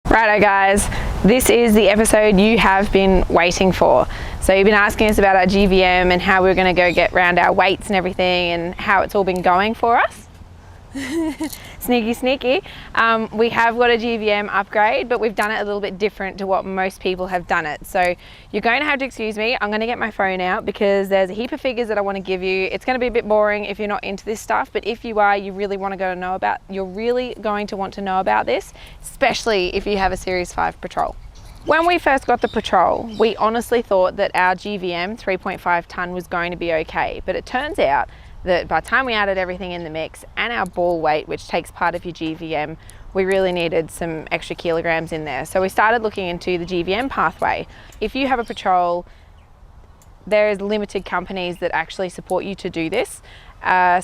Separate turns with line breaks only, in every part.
Righto guys, this is the episode you have been waiting for. So you've been asking us about our GVM and how we're going to go get round our weights and everything and how it's all been going for us. Sneaky. We have got a GVM upgrade, but we've done it a little bit different to what most people have done it. So you're going to have to excuse me. I'm going to get my phone out because there's a heap of figures that I want to give you. It's going to be a bit boring if you're not into this stuff, but if you are, you really want to go know about. You're really going to want to know about this, especially if you have a Series 5 Patrol. When we first got the Patrol, we honestly thought that our GVM 3.5 tonne was going to be okay, but it turns out that by the time we added everything in the mix and our ball weight, which takes part of your GVM, we really needed some extra kilograms in there. So we started looking into the GVM pathway. If you have a Patrol, there's limited companies that actually support you to do this.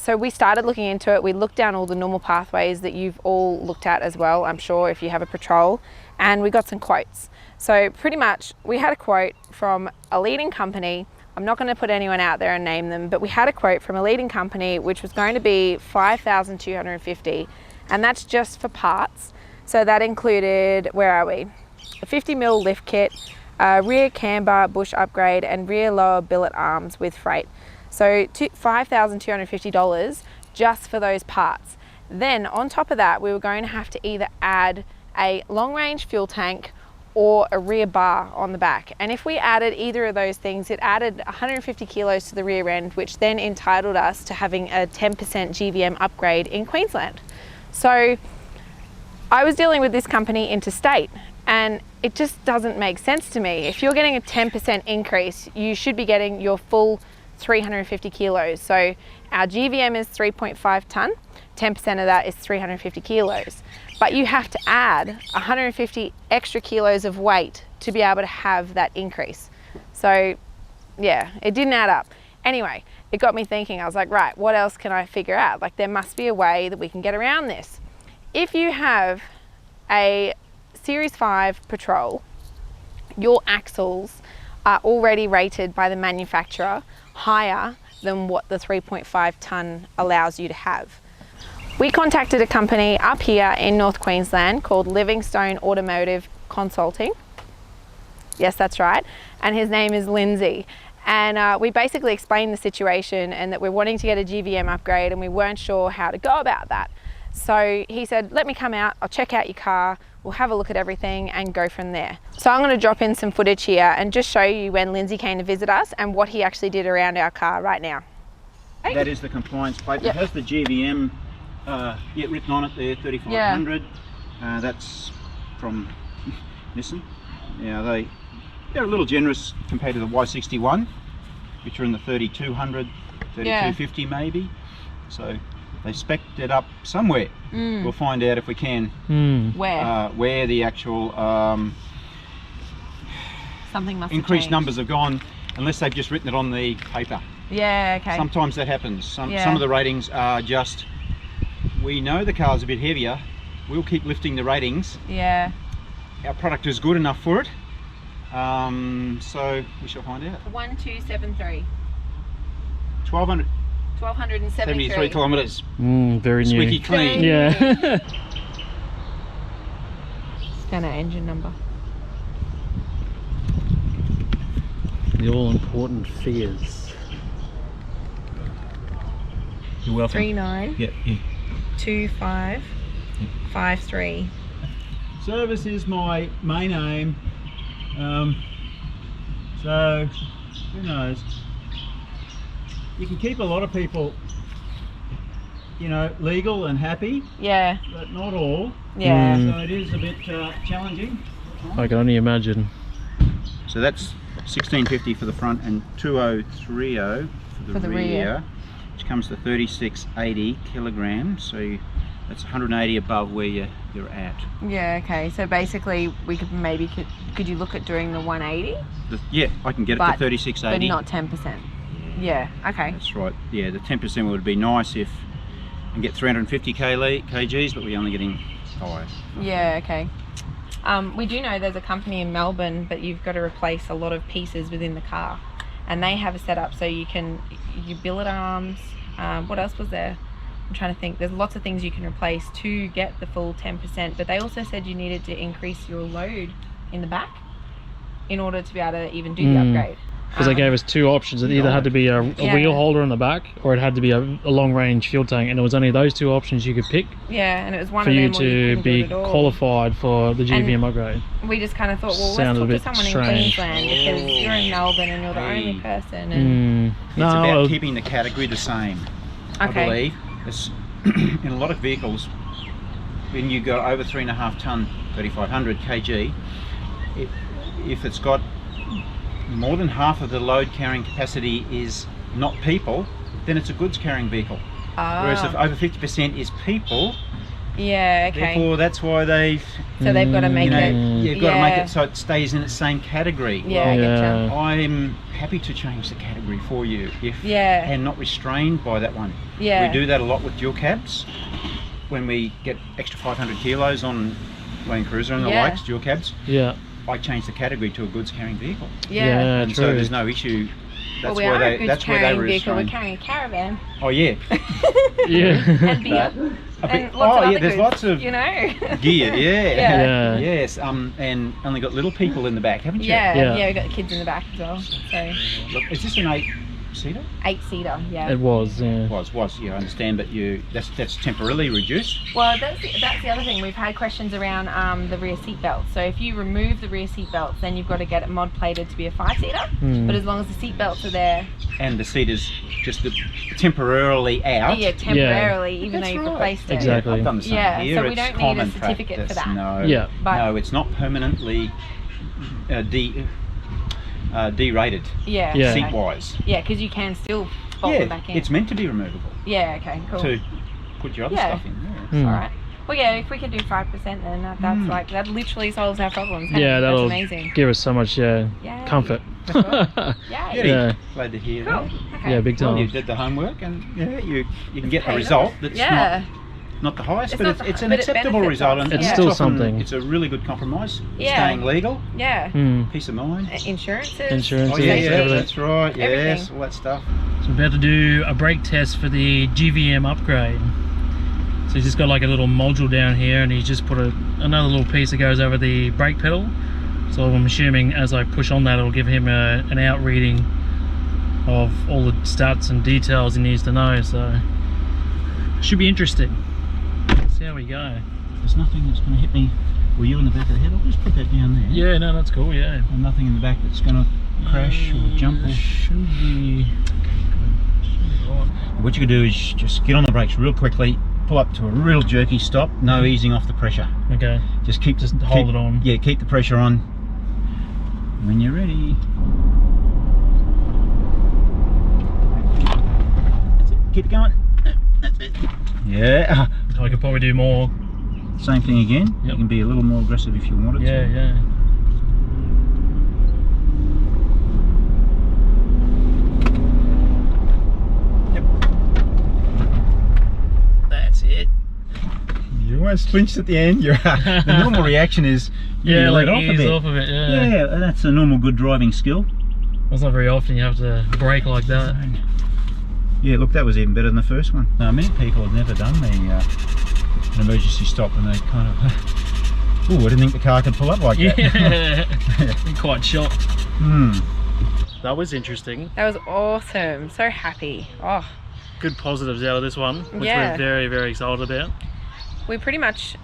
So we started looking into it. We looked down all the normal pathways that you've all looked at as well, I'm sure, if you have a Patrol, and we got some quotes. So pretty much we had a quote from a leading company. I'm not going to put anyone out there and name them, but we had a quote from a leading company which was going to be $5,250, and that's just for parts. So that included, where are we? A 50mm lift kit, rear camber bush upgrade, and rear lower billet arms with freight. So $5,250 just for those parts. Then on top of that, we were going to have to either add a long range fuel tank or a rear bar on the back. And if we added either of those things, it added 150 kilos to the rear end, which then entitled us to having a 10% GVM upgrade in Queensland. So I was dealing with this company interstate, and it just doesn't make sense to me. If you're getting a 10% increase, you should be getting your full 350 kilos. So our GVM is 3.5 tonne, 10% of that is 350 kilos. But you have to add 150 extra kilos of weight to be able to have that increase. So yeah, it didn't add up. Anyway, it got me thinking. I was like, right, what else can I figure out? Like, there must be a way that we can get around this. If you have a Series 5 Patrol, your axles are already rated by the manufacturer higher than what the 3.5 tonne allows you to have. We contacted a company up here in North Queensland called Livingstone Automotive Consulting. Yes, that's right. And his name is Lindsay. And we basically explained the situation and that we're wanting to get a GVM upgrade and we weren't sure how to go about that. So he said, let me come out, I'll check out your car, we'll have a look at everything and go from there. So I'm going to drop in some footage here and just show you when Lindsay came to visit us and what he actually did around our car right now.
That is the compliance plate.
Yep.
It has the GVM written on it there, 3500.
Yeah.
That's from Nissan. Yeah, they're a little generous compared to the Y61, which are in the 3200, 3250 maybe. So they spec'd it up somewhere. We'll find out if we can. Where the actual
something must
increased numbers have gone, unless they've just written it on the paper.
Yeah, okay.
Sometimes that happens. Some of the ratings are just, we know the car's a bit heavier, we'll keep lifting the ratings.
Yeah.
Our product is good enough for it. So we shall find out.
1273.
1273 kilometres.
Very new.
Squeaky clean.
Yeah.
Scan our engine number.
The all-important figures.
You're welcome.
39
Yeah.
2553.
Service is my main aim. So who knows? You can keep a lot of people, you know, legal and happy.
Yeah.
But not all.
Yeah.
So it is a bit challenging.
I can only imagine.
So that's 1650 for the front and 2030 for the rear, which comes to 3680 kilograms. So that's 180 above where you're at.
Yeah, okay. So basically we could maybe, could you look at doing the 180?
Yeah, I can get it to 3680.
But not 10%. Yeah, okay.
That's right. Yeah, the 10% would be nice if and get 350 kgs, but we're only getting 5.
Yeah, okay. We do know there's a company in Melbourne, but you've got to replace a lot of pieces within the car, and they have a setup so you can, your billet arms, what else was there? I'm trying to think, there's lots of things you can replace to get the full 10%, but they also said you needed to increase your load in the back in order to be able to even do the upgrade.
Because they gave us two options. It either had to be a wheel holder on the back, or it had to be a long range fuel tank, and it was only those two options you could pick.
Yeah, and it was one
for
of them
you
where you
to be
couldn't do it at all.
qualified for the GVM upgrade.
We just kind of thought, well,
Sounded
let's talk to
a bit
someone
strange.
in Queensland, because you're in Melbourne and you're the only person. And
It's about keeping the category the same. I believe it's in a lot of vehicles, when you go over 3.5 tonne, 3,500 kg, if it's got more than half of the load carrying capacity is not people, then it's a goods carrying vehicle. Whereas if over 50% is people, therefore that's why they've
got to make it.
You've got to make it so it stays in its same category.
I getcha.
I'm happy to change the category for you and not restrained by that one. We do that a lot with dual cabs. When we get extra 500 kilos on Land Cruiser and the likes, dual cabs. I changed the category to a goods carrying vehicle.
Yeah,
so there's no issue. That's
well,
why that's where they were restrained.
We're carrying a caravan.
Oh yeah.
And beer.
There's lots of
gear.
Yes. And only got little people in the back, haven't you?
Yeah. We got the kids in the back as well. So.
Look, is this an 8-seater?
8-seater, yeah.
It was, yeah.
Was. I understand, but that's temporarily reduced.
Well, that's the other thing. We've had questions around the rear seat belts. So if you remove the rear seat belts, then you've got to get it mod plated to be a 5-seater. But as long as the seat belts are there,
and the seat is just temporarily out.
Yeah, temporarily, even though you've replaced it.
Exactly.
I've done the same here.
So we don't need a certificate for that.
No, it's not permanently derated. Seat wise.
Yeah, because you can still bolt them back in.
It's meant to be removable.
Yeah. Okay. Cool.
To put your other stuff in.
All right. Well, yeah, if we could do 5%, then that's like, that literally solves our problems.
Yeah, that'll
that's amazing.
give us so much comfort.
That's right. Glad to hear that.
Okay.
Yeah, big time.
Well, you did the homework, and you can get a result that's not the highest, but it's an acceptable result, and
it's still something.
It's a really good compromise. Staying legal. Peace of mind.
Insurances.
Oh
yeah, that's right. Yes, all that stuff.
So we're about to do a brake test for the GVM upgrade. So he's just got like a little module down here, and he's just put another little piece that goes over the brake pedal. So I'm assuming as I push on that, it'll give him an out reading of all the stats and details he needs to know. So should be interesting. Let's see how we go.
There's nothing that's going to hit me or you in the back of the head. I'll just put that down there.
Yeah, no, that's cool. Yeah.
And nothing in the back that's going to crash or jump.
Should be.
What you can do is just get on the brakes real quickly. Pull up to a real jerky stop, no easing off the pressure.
Okay.
Just
hold it on.
Yeah, keep the pressure on. When you're ready. That's it. Keep it going. That's it. Yeah.
I could probably do more.
Same thing again. You can be a little more aggressive if you wanted to.
Yeah.
You almost flinched at the end. The normal reaction is
like
let off
ease off of it.
Yeah, that's a normal good driving skill.
That's not very often you have to brake like that.
Yeah, look, that was even better than the first one. Many people have never done an emergency stop, and they kind of, oh, I didn't think the car could pull up like that.
Yeah, quite shocked. That was interesting.
That was awesome. So happy. Oh,
good positives out of this one, which we're very, very excited about.
We pretty much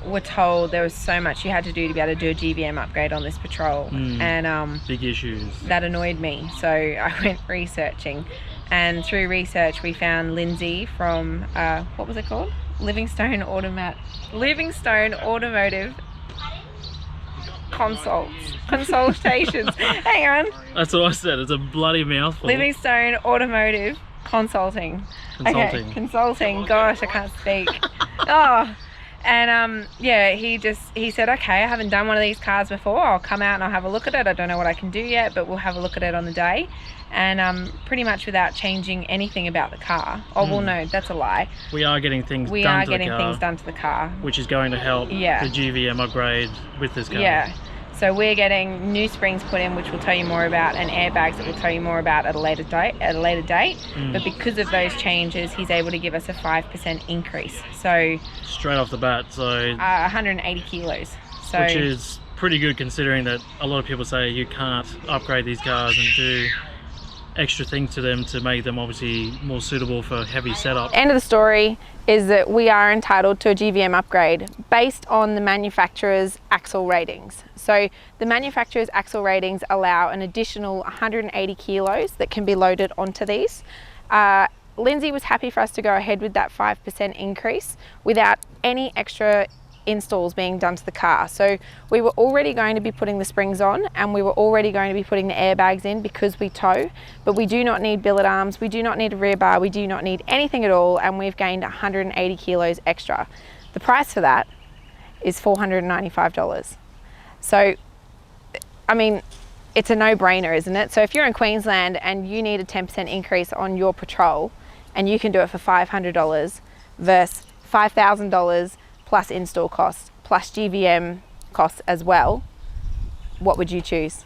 were told there was so much you had to do to be able to do a GVM upgrade on this patrol, and
big issues. That
annoyed me. So I went researching, and through research we found Lindsay from what was it called? Livingstone Automotive Consultations. Hang on.
That's what I said. It's a bloody mouthful.
Livingstone Automotive Consulting. Okay, consulting. Gosh, I can't speak. And he said, okay, I haven't done one of these cars before. I'll come out and I'll have a look at it. I don't know what I can do yet, but we'll have a look at it on the day. And pretty much without changing anything about the car. Oh, well, no, that's a lie.
We are getting things done to the car,
which is going to help
the GVM upgrade with this car.
Yeah. So we're getting new springs put in, which we'll tell you more about, and airbags that we'll tell you more about at a later date. But because of those changes, he's able to give us a 5% increase. So
straight off the bat, so
180 kilos. So,
which is pretty good considering that a lot of people say you can't upgrade these cars and do extra things to them to make them obviously more suitable for heavy setup.
End of the story is that we are entitled to a GVM upgrade based on the manufacturer's axle ratings. So the manufacturer's axle ratings allow an additional 180 kilos that can be loaded onto these. Lindsay was happy for us to go ahead with that 5% increase without any extra installs being done to the car. So we were already going to be putting the springs on, and we were already going to be putting the airbags in because we tow, but we do not need billet arms, we do not need a rear bar, we do not need anything at all, and we've gained 180 kilos extra. The price for that is $495. So, I mean, it's a no-brainer, isn't it? So if you're in Queensland and you need a 10% increase on your patrol, and you can do it for $500 versus $5,000 plus install costs, plus GVM costs as well, what would you choose?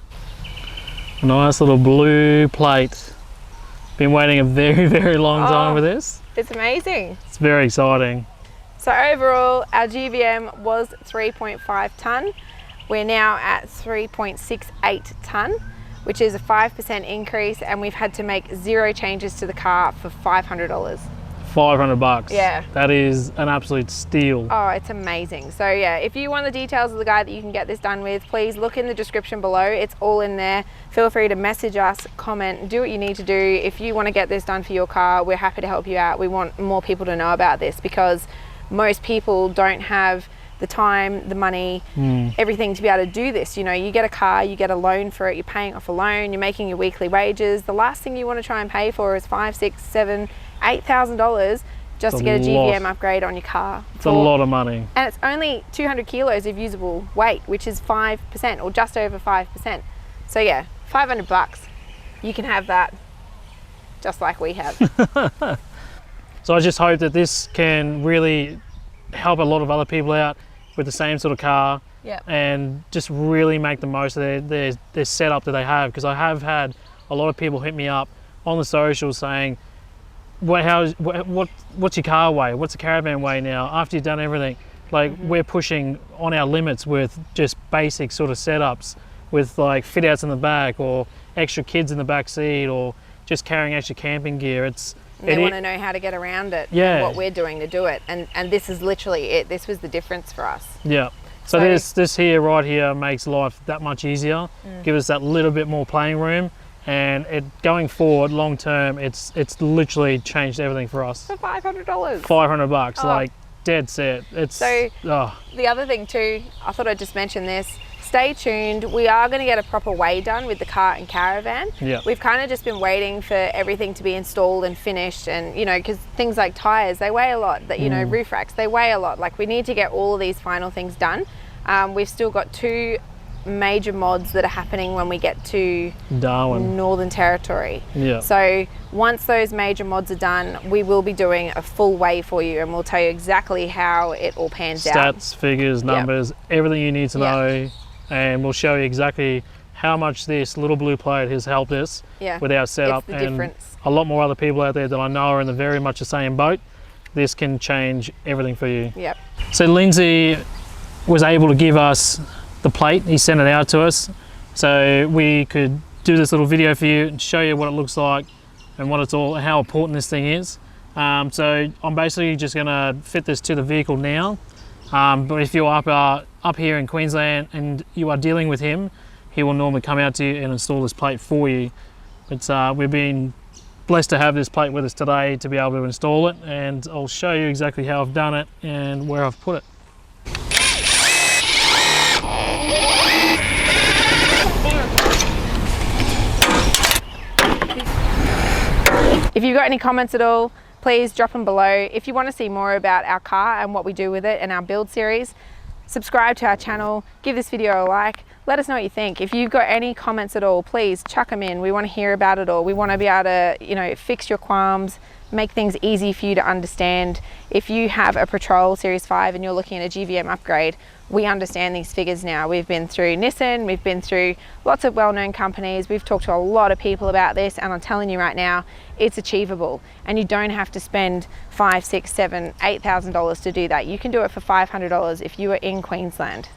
Nice little blue plate. Been waiting a very, very long time for this.
It's amazing.
It's very exciting.
So overall, our GVM was 3.5 tonne. We're now at 3.68 tonne, which is a 5% increase, and we've had to make 0 changes to the car for $500.
$500.
Yeah.
That is an absolute steal.
Oh, it's amazing. So yeah, if you want the details of the guy that you can get this done with, please look in the description below. It's all in there. Feel free to message us, comment, do what you need to do. If you want to get this done for your car, we're happy to help you out. We want more people to know about this because most people don't have the time, the money, everything to be able to do this. You know, you get a car, you get a loan for it, you're paying off a loan, you're making your weekly wages. The last thing you want to try and pay for is $5,000, $6,000, $7,000, $8,000 just to get a GVM upgrade on your car.
It's a lot of money.
And it's only 200 kilos of usable weight, which is 5% or just over 5%. So yeah, $500, you can have that just like we have.
So I just hope that this can really help a lot of other people out with the same sort of car, and just really make the most of their setup that they have, because I have had a lot of people hit me up on the socials saying, what's your car weigh? What's the caravan weigh now after you've done everything? Like, we're pushing on our limits with just basic sort of setups with like fit outs in the back or extra kids in the back seat or just carrying extra camping gear.
They want to know how to get around it, and what we're doing to do it, and this is literally it. This was the difference for us.
Yeah. So this here, right here, makes life that much easier. Give us that little bit more playing room, and going forward, long term, it's literally changed everything for us.
For $500.
$500, like dead set. It's
so. The other thing too, I thought I'd just mention this. Stay tuned. We are going to get a proper weigh done with the car and caravan. We've kind of just been waiting for everything to be installed and finished, and you know, because things like tires, they weigh a lot. That, you know, roof racks, they weigh a lot. Like, we need to get all of these final things done. We've still got 2 major mods that are happening when we get to
Darwin,
Northern Territory. So once those major mods are done, we will be doing a full weigh for you, and we'll tell you exactly how it all pans out.
Stats, figures, numbers, everything you need to know. And we'll show you exactly how much this little blue plate has helped us with our setup.
It's the difference.
A lot more other people out there that I know are in the very much the same boat. This can change everything for you. So Lindsay was able to give us the plate. He sent it out to us so we could do this little video for you and show you what it looks like and what it's all, how important this thing is. So I'm basically just gonna fit this to the vehicle now. But if you're up here in Queensland and you are dealing with him, he will normally come out to you and install this plate for you. But we've been blessed to have this plate with us today to be able to install it, and I'll show you exactly how I've done it and where I've put it.
If you've got any comments at all, please drop them below. If you want to see more about our car and what we do with it and our build series, subscribe to our channel, give this video a like, let us know what you think. If you've got any comments at all, please chuck them in. We want to hear about it all. We want to be able to, you know, fix your qualms, make things easy for you to understand. If you have a Patrol Series 5 and you're looking at a GVM upgrade, we understand these figures now. We've been through Nissan, we've been through lots of well-known companies, we've talked to a lot of people about this, and I'm telling you right now, it's achievable. And you don't have to spend $5,000, $6,000, $7,000, $8,000 to do that. You can do it for $500 if you are in Queensland.